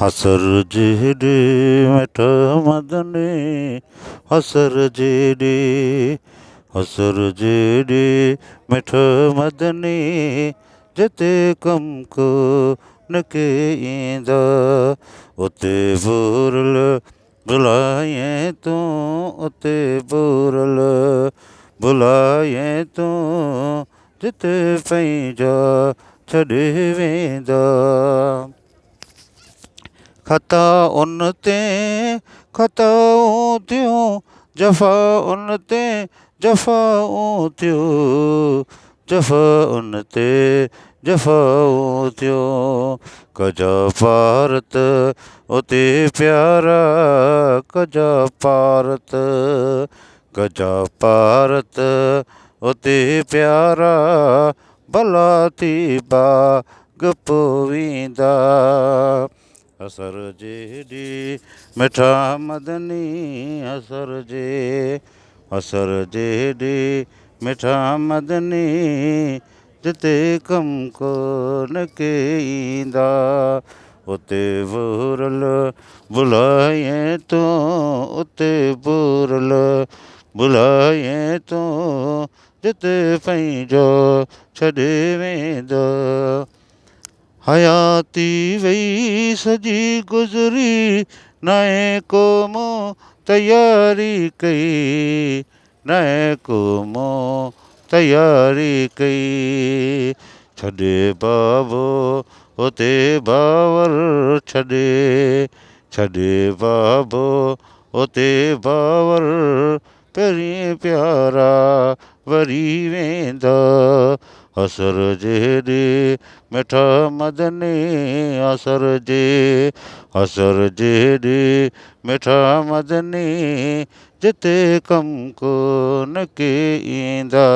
हसर जेॾे मिठ मदनी हसर जेॾे हसर जेॾे मिठ मदनी जिते कम को न के ईंदा उते बुरल बुलाए तूं उते बुरल बुलाए तूं जिते पंहिंजा छॾे वेंदा ख़ता उन ते ख़ताऊं थियूं जफ़ा उन ते जफ़ाऊं थियूं जफ़ा उन ते जफ़ाऊं थियूं कजा भारत उते प्यारा कजा भारत कजा भारत उते प्यारा भला थी बाग पोवींदा हसर जेॾे मिठा मदनी हसर जेॾे मिठा मदनी जिते कम को न के ईंदा उते बुरल बुलाए तूं उते बुरल बुलाए तूं जिते पंहिंजो छॾे वेंदा हयाती वई सजी गुज़री नए को मूं तयारी कई नए को मूं तयारी कई छॾे बाबो उते बावर छॾे बाबो उते बावर पहिरीं प्यारा वरी वेंदा हसर जेॾे मिठा मदनी हसर जेॾे मिठा मदनी जिते कम को न के ईंदा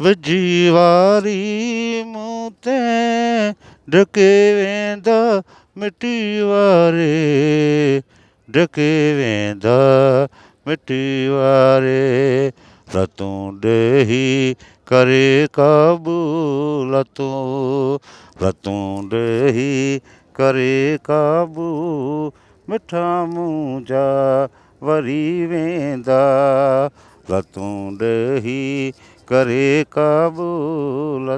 विझी वारी मूं ते ढके वेंदा मिटी वारे ढके वेंदा मिटी वारे रतूं ॾेही करे क़बूल रतूं ॾेही करे क़बूल मिठा मुंहिंजा वरी वेंदा रतूं ॾेही करे क़बूल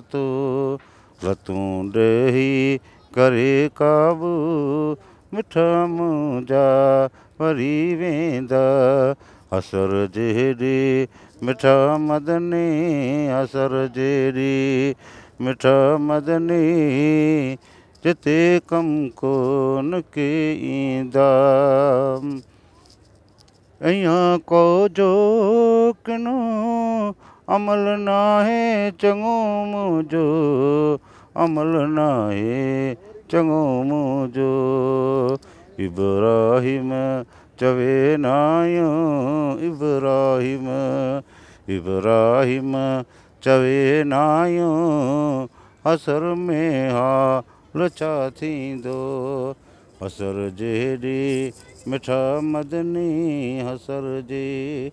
रतूं ॾेही करे क़बूल मिठा मुंहिंजा वरी वेंदा हसर जेॾे मिठा मदनी हसर जेॾे मिठा मदनी जिते कम को न के ईंदा इयां को जो किनो अमल नाहे चङो मुंहिंजो अमल नाहे चङो मुंहिंजो इब्राहिम चवे नाहियो इब्राहिम चवे नाहियो हसर में हाल छा थींदो हसर जेॾे मिठा मदनी हसर जेॾे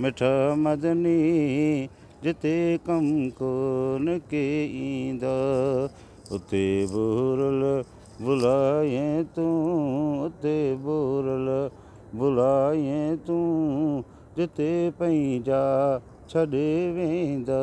मिठा मदनी जिते कम को न के ईंदा उते बुरल बुलाए तूं उते बुरल बुलाए तूं जिते पंहिंजा छॾे वेंदा